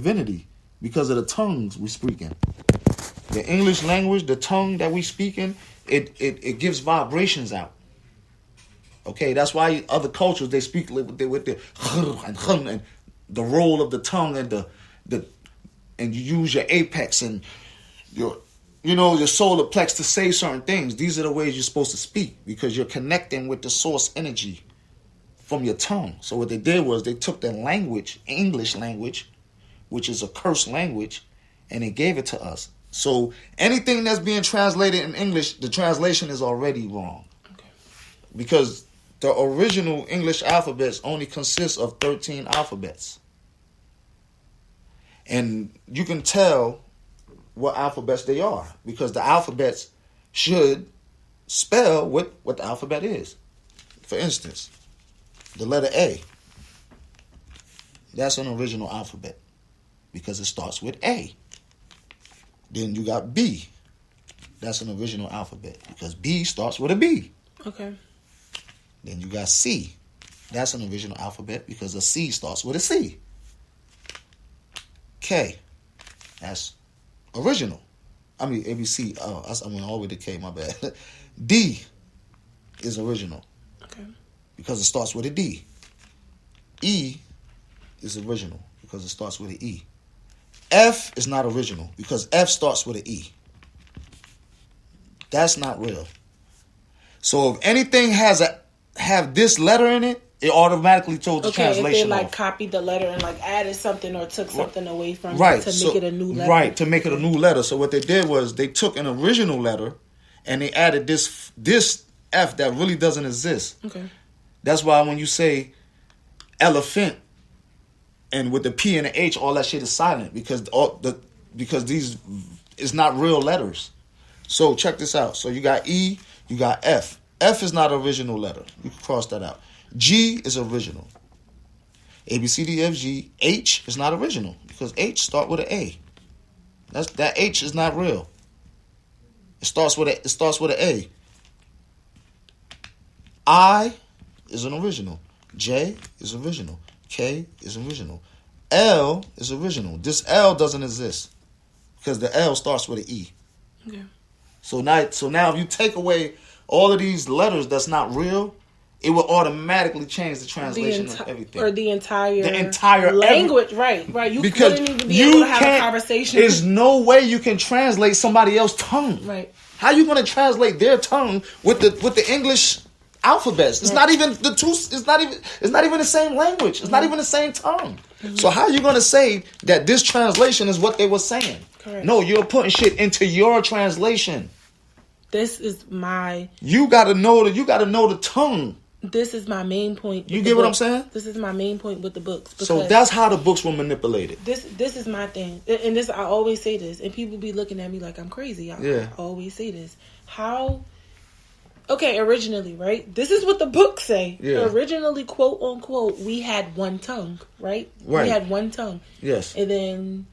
divinity because of the tongues we speak in. The English language, the tongue that we speak in, it gives vibrations out. Okay, that's why other cultures, they speak with the and the roll of the tongue and and you use your apex and your solar plex to say certain things. These are the ways you're supposed to speak because you're connecting with the source energy from your tongue. So what they did was they took the language, English language, which is a cursed language, and they gave it to us. So anything that's being translated in English, the translation is already wrong. Okay. Because the original English alphabets only consists of 13 alphabets. And you can tell what alphabets they are because the alphabets should spell what the alphabet is. For instance, the letter A. That's an original alphabet because it starts with A. Then you got B. That's an original alphabet because B starts with a B. Okay. Then you got C. That's an original alphabet because a C starts with a C. K. That's original. I mean, ABC. Oh, I went all the way to K, my bad. D is original. Okay. Because it starts with a D. E is original because it starts with an E. F is not original because F starts with an E. That's not real. So if anything have this letter in it, it automatically told the translation if they off. Copied the letter and added something or took something away from it to make it a new letter. Right, to make it a new letter. So what they did was they took an original letter and they added this F that really doesn't exist. Okay. That's why when you say elephant and with the P and the H, all that shit is silent because these is not real letters. So check this out. So you got E, you got F. F is not an original letter. You can cross that out. G is original. A, B, C, D, F, G. H is not original because H start with an A. That H is not real. It starts with an A. I is an original. J is original. K is original. L is original. This L doesn't exist because the L starts with an E. Okay. So now if you take away all of these letters that's not real, it will automatically change the translation of everything. Or the entire language. Right. You couldn't even be able to have a conversation. There's no way you can translate somebody else's tongue. Right. How are you going to translate their tongue with the English alphabets? It's not even the two. It's not even the same language. It's not even the same tongue. Mm-hmm. So how are you going to say that this translation is what they were saying? Correct. No, you're putting shit into your translation. This is my. You got to know the tongue. This is my main point. You get what I'm saying? This is my main point with the books. So that's how the books were manipulated. This is my thing. And this, I always say this. And people be looking at me like I'm crazy. I always say this. How... Okay, originally, right? This is what the books say. Yeah. Originally, quote unquote, we had one tongue, right? Right. We had one tongue. Yes. And then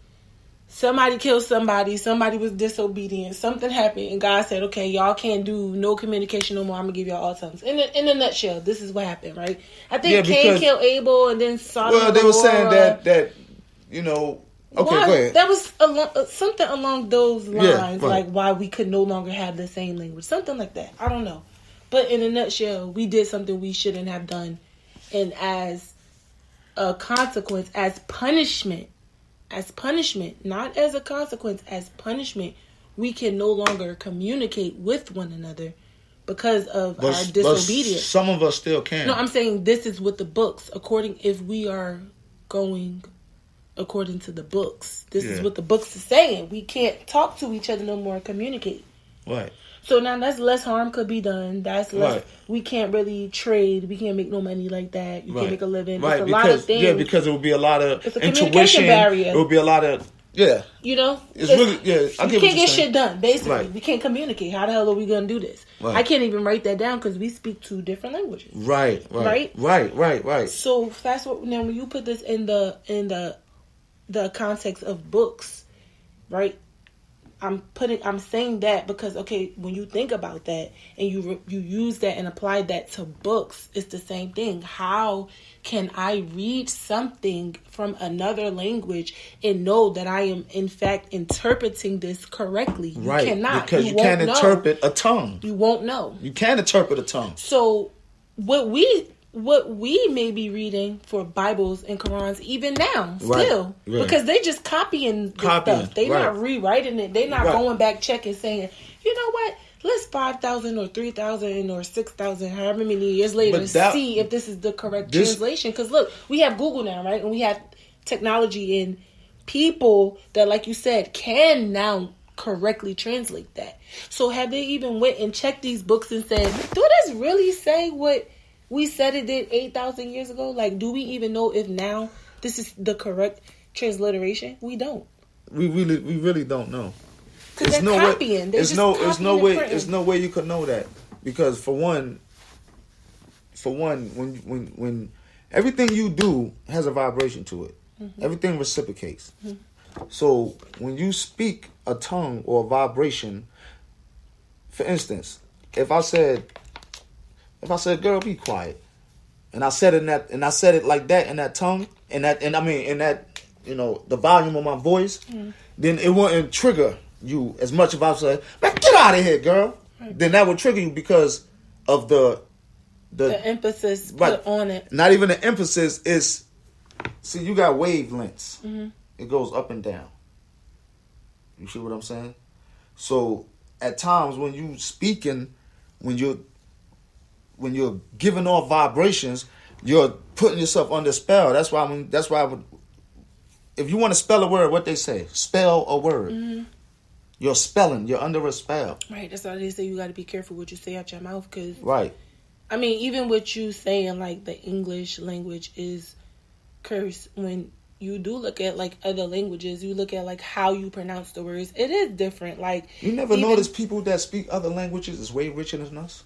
somebody killed somebody. Somebody was disobedient. Something happened. And God said, okay, y'all can't do no communication no more. I'm going to give y'all all tongues. In a nutshell, this is what happened, right? I think Cain killed Abel and then Sodom and Gomorrah. Well, they were saying that you know... Okay, go ahead. That was something along those lines, like why we could no longer have the same language. Something like that. I don't know. But in a nutshell, we did something we shouldn't have done. And as a consequence, as punishment, not as a consequence, as punishment, we can no longer communicate with one another because of our disobedience. But some of us still can. No, I'm saying this is what the books, if we are going according to the books. This is what the books are saying. We can't talk to each other no more and communicate. Right. So now that's less harm could be done. That's less. Right. We can't really trade. We can't make no money like that. You can't make a living. Right. It's a lot of things. Yeah, because it would be a lot of it's a communication barrier. It would be a lot of You know, it's really we can't get shit done. Basically, we can't communicate. How the hell are we gonna do this? Right. I can't even write that down because we speak two different languages. Right. So fast forward now. When you put this in the context of books, right? I'm saying that because, okay, when you think about that and you use that and apply that to books, it's the same thing. How can I read something from another language and know that I am in fact interpreting this correctly? You cannot. Because you can't interpret a tongue. You won't know. You can't interpret a tongue. So what we may be reading for Bibles and Qurans even now, still, because they just copying stuff. They not rewriting it. They not going back checking, saying, you know what? Let's 5,000 or 3,000 or 6,000, however many years later, see if this is the correct translation. Because look, we have Google now, right? And we have technology and people that, like you said, can now correctly translate that. So have they even went and checked these books and said, do this really say what we said it did 8,000 years ago? Like, do we even know if now this is the correct transliteration? We don't. We really don't know. Because they're copying. There's no way you could know that, because for one, when everything you do has a vibration to it, everything reciprocates. So when you speak a tongue or a vibration, for instance, if I said, "Girl, be quiet," and I said it like that in that tongue, in that the volume of my voice, then it wouldn't trigger you as much if I said, "Man, get out of here, girl." Right. Then that would trigger you because of the emphasis put on it. Not even the emphasis is. See, you got wavelengths. It goes up and down. You see what I'm saying? So at times when you speaking, when you're giving off vibrations, you're putting yourself under spell. That's why I would. If you want to spell a word, what they say, spell a word. You're spelling. You're under a spell. Right. That's why they say you got to be careful what you say out your mouth. Cause, right. I mean, even with you saying like the English language is cursed, when you do look at like other languages, you look at like how you pronounce the words, it is different. Like, you never notice people that speak other languages is way richer than us?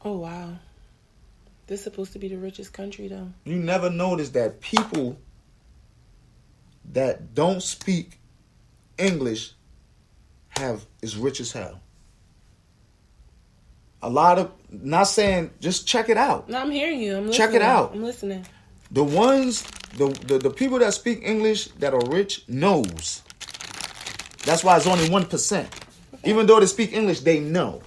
Oh, wow. This is supposed to be the richest country, though. You never notice that people that don't speak English is rich as hell. A lot of, not saying, just check it out. No, I'm hearing you. I'm listening. Check it out. I'm listening. The ones, the people that speak English that are rich knows. That's why it's only 1%. Okay. Even though they speak English, they know.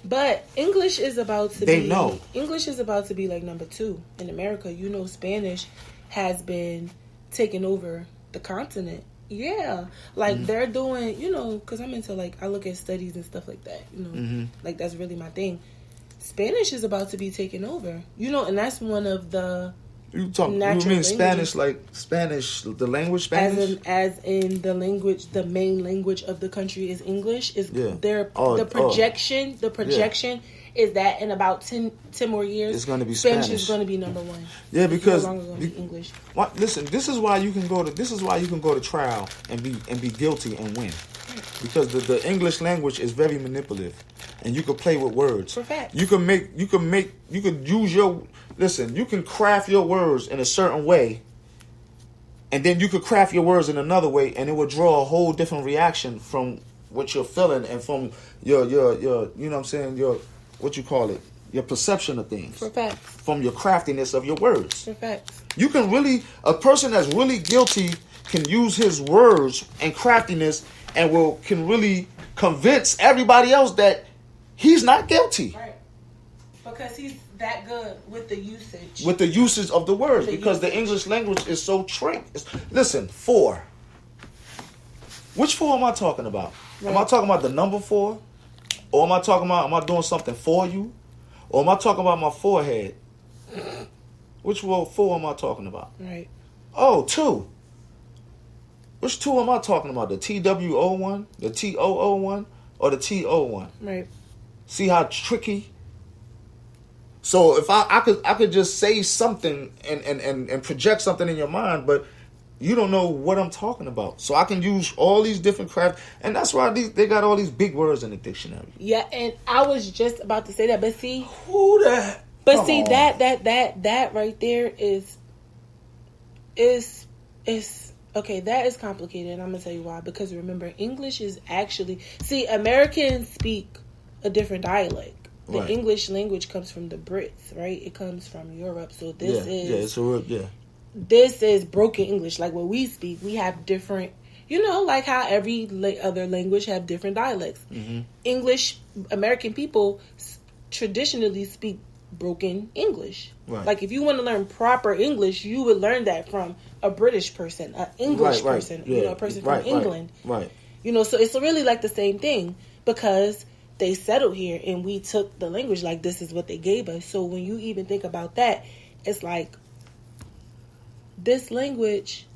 But English is about to English is about to be like number 2 in America. You know, Spanish has been taking over the continent. Yeah. Like they're doing, because I'm into like, I look at studies and stuff like that, like that's really my thing. Spanish is about to be taken over, and that's one of the You mean languages. Spanish, like Spanish, the language Spanish? As in the language, the main language of the country is English. The projection is that in about 10 more years, it's going to be Spanish is going to be number 1. Yeah, because no longer going to be English. Listen, this is why you can go to trial and be guilty and win, because the English language is very manipulative, and you can play with words. For fact, you could use your. Listen, you can craft your words in a certain way, and then you could craft your words in another way, and it would draw a whole different reaction from what you're feeling and from your you know what I'm saying, your, what you call it, your perception of things. For facts. From your craftiness of your words. For facts. You can a person that's really guilty can use his words and craftiness and can really convince everybody else that he's not guilty. Right. Because he's that good with the usage. With the usage of the words. Because the English language is so tricked. Listen, 4. Which 4 am I talking about? Right. Am I talking about the number 4? Or am I doing something for you? Or am I talking about my forehead? Which 4 am I talking about? Right. Oh, 2. Which 2 am I talking about? The TWO1, the TOO1, or the TO1? Right. See how tricky? So if I could just say something and project something in your mind, but you don't know what I'm talking about. So I can use all these different crafts, and that's why they got all these big words in the dictionary. Yeah, and I was just about to say that, but see, who that? But see, that right there is Okay, that is complicated, and I'm going to tell you why. Because remember, English is actually... See, Americans speak a different dialect. The English language comes from the Brits, right? It comes from Europe. So this this is broken English. Like what we speak, we have different... like how every other language have different dialects. Mm-hmm. English, American people traditionally speak broken English. Right. Like if you want to learn proper English, you would learn that from a British person, an English person, a person from England. Right. So it's really like the same thing because they settled here and we took the language like this is what they gave us. So when you even think about that, it's like this language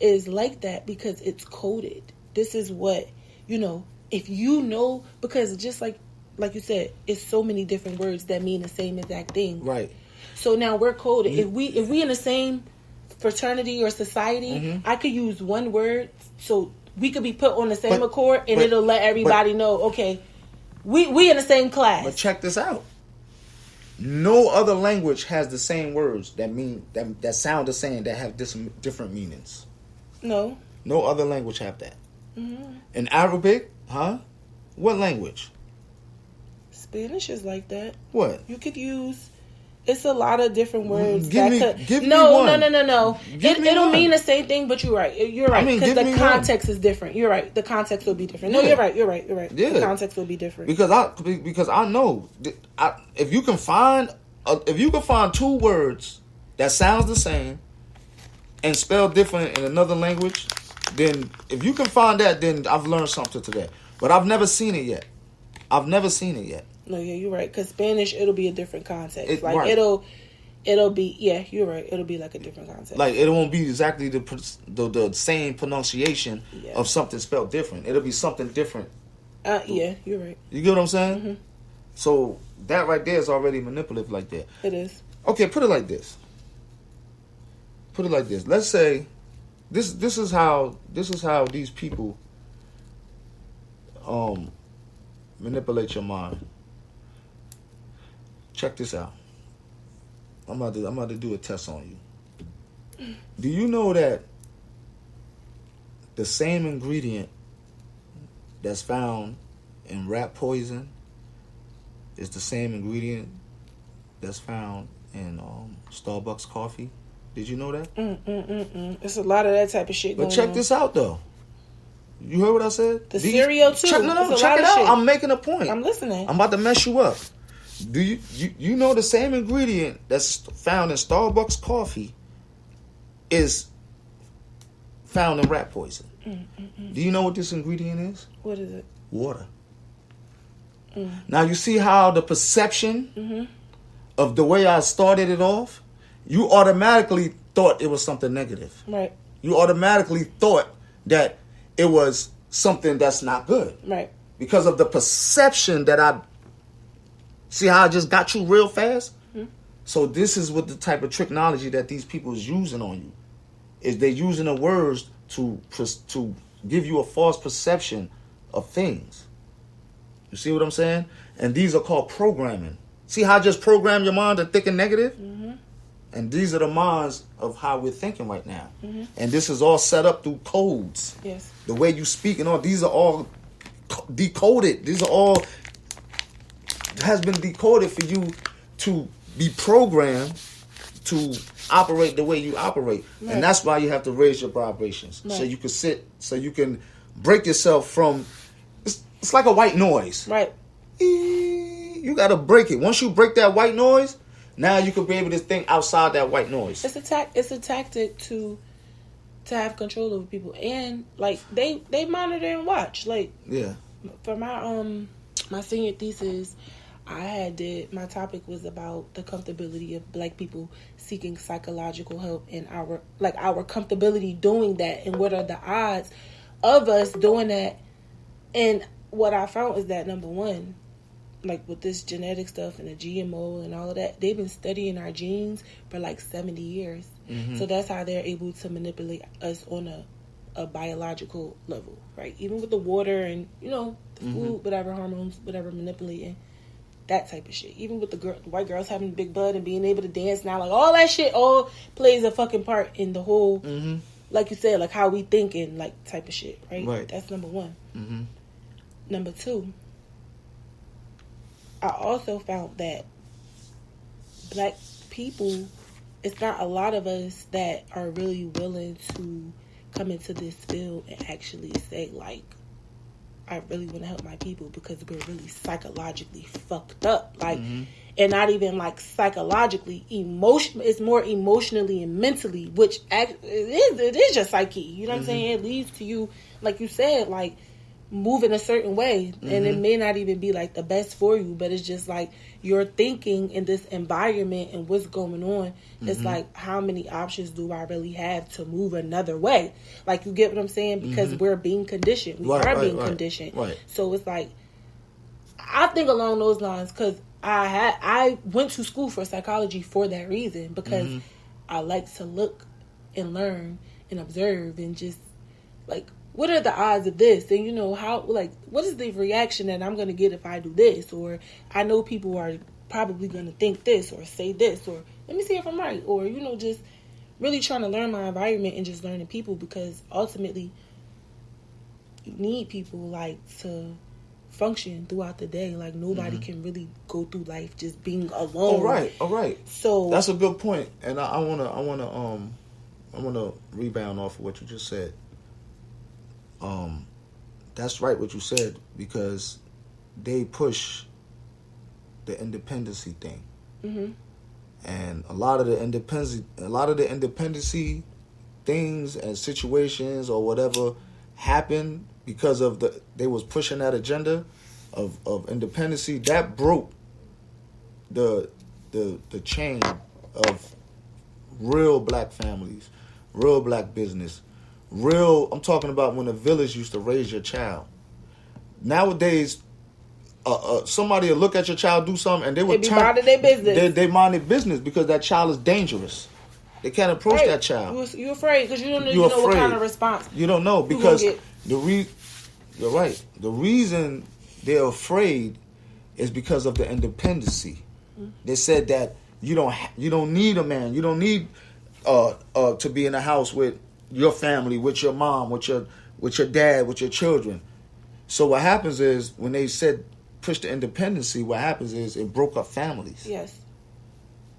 is like that because it's coded. This is what, if because just like you said, it's so many different words that mean the same exact thing. Right. So now we're coded. Mm-hmm. If we in the same fraternity or society, mm-hmm. I could use one word so we could be put on the same accord and it'll let everybody know, okay, we in the same class. But check this out. No other language has the same words that sound the same, that have different meanings. No other language have that. Mm-hmm. In Arabic, what language? Spanish is like that. What? You could use... It's a lot of different words. Give me one. No. It'll mean the same thing, but you're right. You're right. Because the context is different. You're right. The context will be different. No, you're right. Yeah. The context will be different. Because I know if you can find two words that sounds the same and spelled different in another language, then if you can find that, then I've learned something today. But I've never seen it yet. No, yeah, you're right. Because Spanish, it'll be a different context. It'll be, yeah, you're right. It'll be like a different context. Like it won't be exactly the same pronunciation of something spelled different. It'll be something different. Yeah, you're right. You get what I'm saying? Mm-hmm. So that right there is already manipulative like that. It is. Okay, put it like this. Let's say this is how these people manipulate your mind. Check this out. I'm about to do a test on you. Do you know that the same ingredient that's found in rat poison is the same ingredient that's found in Starbucks coffee? Did you know that? It's a lot of that type of shit going on. But check this out, though. You heard what I said? Cereal, too. Check it out. Shit. I'm making a point. I'm listening. I'm about to mess you up. Do you know the same ingredient that's found in Starbucks coffee is found in rat poison? Do you know what this ingredient is? What is it? Water. Now you see how the perception of the way I started it off, you automatically thought it was something negative. Right. You automatically thought that it was something that's not good. Right. Because of the perception that I... See how I just got you real fast? Mm-hmm. So this is what the type of technology that these people is using on you. Is they're using the words to give you a false perception of things. You see what I'm saying? And these are called programming. See how I just programmed your mind to think and negative? Mm-hmm. And these are the minds of how we're thinking right now. Mm-hmm. And this is all set up through codes. Yes. The way you speak and all, these are all decoded. These are all... has been decoded for you to be programmed to operate the way you operate. Right. And that's why you have to raise your vibrations. Right. So you can so you can break yourself from... It's like a white noise. Right. You got to break it. Once you break that white noise, now you can be able to think outside that white noise. It's a tactic to have control over people. And, like, they monitor and watch. Like, yeah. For my senior thesis... my topic was about the comfortability of black people seeking psychological help and our comfortability doing that and what are the odds of us doing that. And what I found is that, number one, like with this genetic stuff and the GMO and all of that, they've been studying our genes for like 70 years. Mm-hmm. So that's how they're able to manipulate us on a biological level, right? Even with the water and, the food, whatever hormones, whatever manipulating. That type of shit. Even with the white girls having a big butt and being able to dance now, like all that shit all plays a fucking part in the whole like you said, like how we thinking, like type of shit, right? Right. That's number one. Mm-hmm. Number two, I also found that black people, it's not a lot of us that are really willing to come into this field and actually say, like, I really want to help my people because we're really psychologically fucked up. Like, and not even like psychologically, it's more emotionally and mentally, which it is your psyche. You know what I'm saying? It leads to you, like you said, like moving a certain way, and it may not even be like the best for you, but it's just like you're thinking in this environment and what's going on. It's like, how many options do I really have to move another way? Like, you get what I'm saying? Because we're being conditioned. We are being conditioned. Right. So it's like, I think along those lines, because I went to school for psychology for that reason, because I like to look and learn and observe and just like, what are the odds of this? And, you know, how, like, what is the reaction that I'm going to get if I do this? Or I know people are probably going to think this or say this, or let me see if I'm right. Or, you know, just really trying to learn my environment and just learning people, because ultimately you need people, like, to function throughout the day. Like, nobody can really go through life just being alone. All right. So that's a good point. And I wanna rebound off of what you just said. That's right what you said, because they push the independency thing, and a lot of the independency things and situations or whatever happened because of they was pushing that agenda of independency that broke the chain of real black families, real black business. I'm talking about when the village used to raise your child. Nowadays, somebody will look at your child do something and they would mind their business. They mind their business because that child is dangerous. They can't approach that child. You're afraid because you don't know what kind of response. You don't know because you're right. The reason they're afraid is because of the independency. They said that you don't need a man. You don't need to be in a house with your family, with your mom, with your dad, with your children. So what happens is when they said push the independency, what happens is it broke up families. Yes.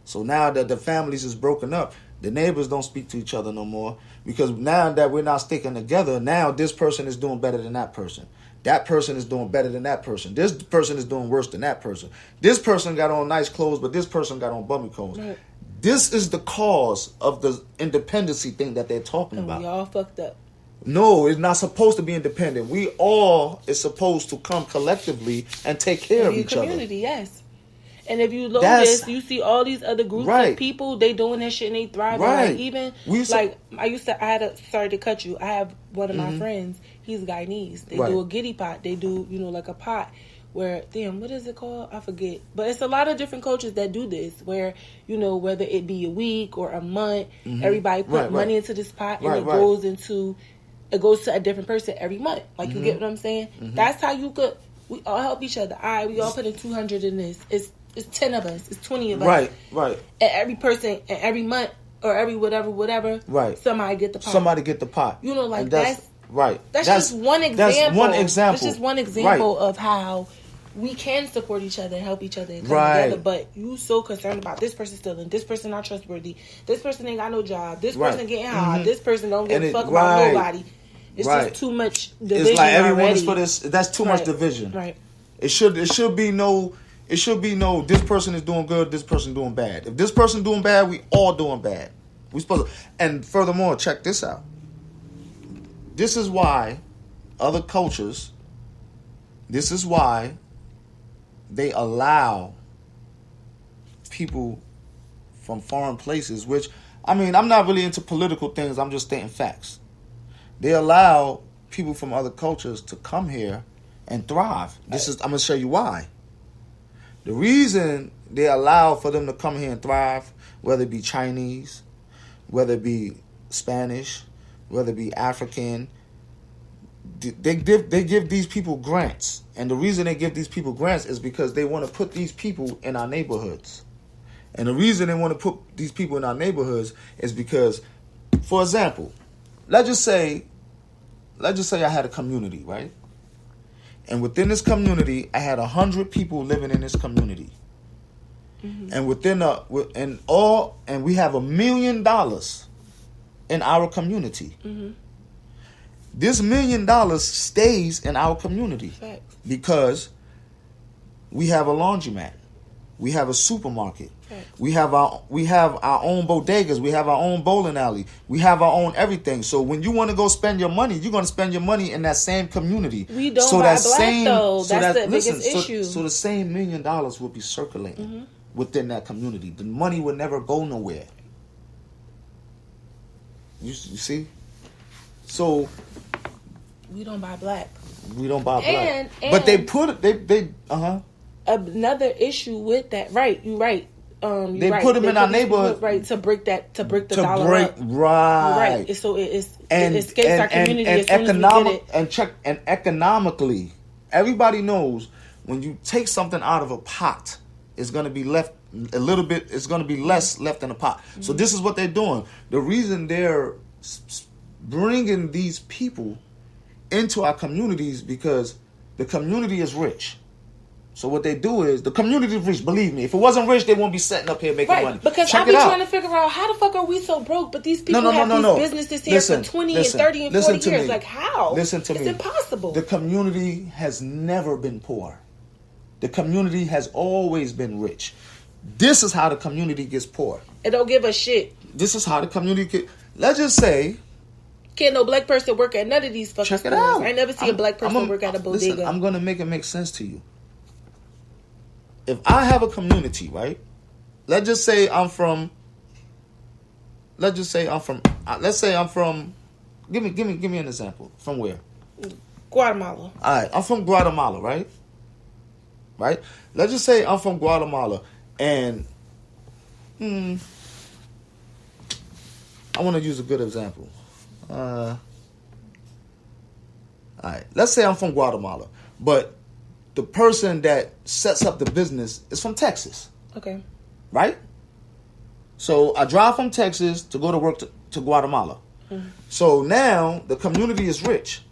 So now that the families is broken up, the neighbors don't speak to each other no more, because now that we're not sticking together, now this person is doing better than that person. That person is doing better than that person. This person is doing worse than that person. This person got on nice clothes, but this person got on bummy clothes. Right. This is the cause of the independency thing that they're talking about. We all fucked up. No, it's not supposed to be independent. We all is supposed to come collectively and take care of each other. Community, yes. And if you notice, you see all these other groups of people, they doing that shit and they thriving. Right. Like, even, sorry to cut you. I have one of my friends, he's Guyanese. They do a giddy pot. They do, like a pot where, what is it called? I forget. But it's a lot of different cultures that do this, where, whether it be a week or a month, everybody put money into this pot and it goes to a different person every month. Like, you get what I'm saying? That's how we all help each other. All right, we all put in 200 in this. It's 10 of us. It's 20 of us. Right. And every person, and every month, or every whatever. Right. Somebody get the pot. That's right. That's just one example. That's just one example of how we can support each other and help each other and come together. But you so concerned about this person stealing, this person not trustworthy, this person ain't got no job, this person getting high, this person don't give a fuck about nobody. It's just too much division. It's like everyone is for this. That's too much division. Right. It should be no. This person is doing good, this person doing bad. If this person doing bad, we all doing bad. We supposed to, and furthermore, check this out. This is why other cultures. This is why they allow people from foreign places. Which, I'm not really into political things. I'm just stating facts. They allow people from other cultures to come here and thrive. I'm going to show you why. The reason they allow for them to come here and thrive, whether it be Chinese, whether it be Spanish, whether it be African, they give these people grants. And the reason they give these people grants is because they want to put these people in our neighborhoods. And the reason they want to put these people in our neighborhoods is because, for example, let's just say I had a community, right? And within this community, I had 100 people living in this community. Mm-hmm. And we have $1 million in our community. Mm-hmm. This $1 million stays in our community. Facts. Because we have a laundromat, we have a supermarket, facts. we have our own bodegas, we have our own bowling alley, we have our own everything. So when you want to go spend your money, you're going to spend your money in that same community. We don't buy black though. That's the biggest issue. So the same $1 million will be circulating. Mm-hmm. Within that community. The money would never go nowhere. You see? So we don't buy black. We don't buy black. But they put it, they another issue with that. Right, you're right. They put them in our neighborhood. Right, to break the dollar up. Right. Right. So it escapes our community as soon as we get it. And economically, everybody knows when you take something out of a pot, it's going to be left a little bit. It's going to be less left in the pot. Mm-hmm. So this is what they're doing. The reason they're bringing these people into our communities because the community is rich. So what they do is the community is rich. Believe me, if it wasn't rich, they won't be setting up here making money. Because I'll be trying to figure out how the fuck are we so broke, but these people have these businesses here for 20 and 30 and 40 years. Like how? Listen to me. It's impossible. The community has never been poor. The community has always been rich. This is how the community gets poor. It don't give a shit. This is how the community gets... Let's just say... Can't no black person work at none of these fucking stores. I never see a black person work at a bodega. Listen, I'm going to make sense to you. If I have a community, right? Let's say I'm from... Give me an example. From where? Guatemala. All right, I'm from Guatemala, right? Right? Let's just say I'm from Guatemala and I want to use a good example. All right, let's say I'm from Guatemala, but the person that sets up the business is from Texas. Okay. Right? So I drive from Texas to go to work to Guatemala. Mm-hmm. So now the community is rich.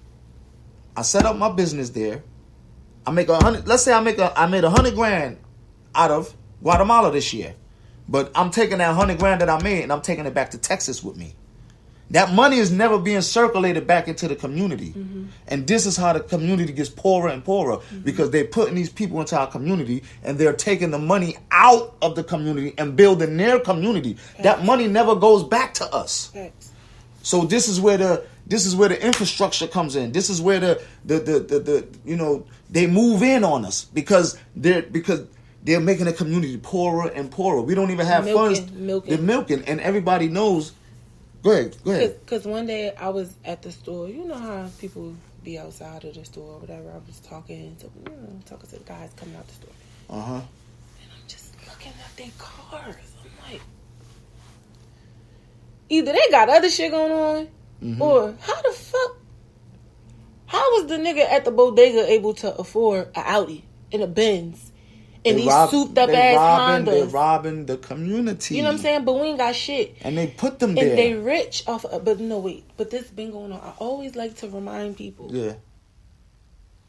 I set up my business there. I make let's say I made $100,000 out of Guatemala this year. But I'm taking that $100,000 that I made and I'm taking it back to Texas with me. That money is never being circulated back into the community. Mm-hmm. And this is how the community gets poorer and poorer because they're putting these people into our community and they're taking the money out of the community and building their community. Thanks. That money never goes back to us. Thanks. So this is where the infrastructure comes in. This is where the they move in on us because they're making the community poorer and poorer. We don't even have funds. They're milking, and everybody knows. Go ahead. Because one day I was at the store. You know how people be outside of the store or whatever. I was talking to the guys coming out the store. And I'm just looking at their cars. I'm like, either they got other shit going on, or how was the nigga at the bodega able to afford an Audi and a Benz and these souped up ass Hondas? They're robbing the community. You know what I'm saying? But we ain't got shit. And they put them there. And they rich off but this been going on. I always like to remind people. Yeah.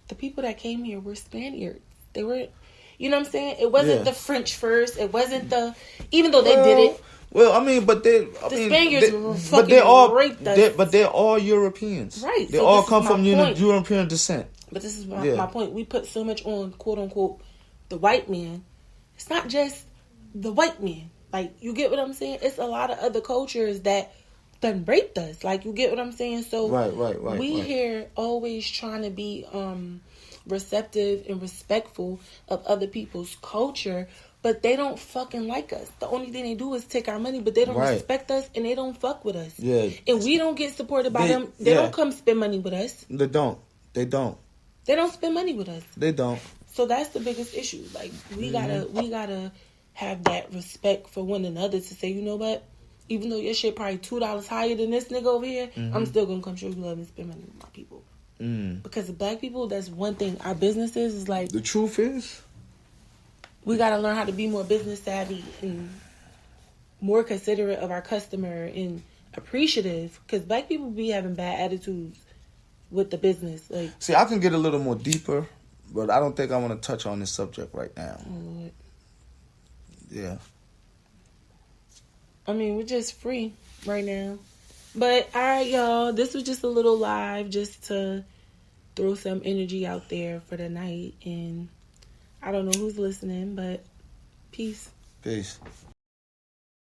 The people that came here were Spaniards. They were, you know what I'm saying? It wasn't the French first. It wasn't even though they did it. Well, I mean, but the Spaniards were fucking raped us. But they're all Europeans. Right. They all come from European descent. But this is my point. We put so much on, quote unquote, the white man. It's not just the white man. Like, you get what I'm saying? It's a lot of other cultures that done raped us. Like, you get what I'm saying? So right. We here always trying to be receptive and respectful of other people's culture. But they don't fucking like us. The only thing they do is take our money, but they don't respect us and they don't fuck with us. Yeah. And we don't get supported by them. They don't come spend money with us. They don't. They don't spend money with us. They don't. So that's the biggest issue. Like we gotta have that respect for one another to say, you know what? Even though your shit probably $2 higher than this nigga over here, I'm still gonna come show you love and spend money with my people. Because the black people, that's one thing. Our businesses is like, the truth is, we got to learn how to be more business savvy and more considerate of our customer and appreciative, because black people be having bad attitudes with the business. Like, see, I can get a little more deeper, but I don't think I want to touch on this subject right now. Oh Lord. Yeah. I mean, we're just free right now. But, all right, y'all. This was just a little live just to throw some energy out there for the night. And I don't know who's listening, but peace. Peace.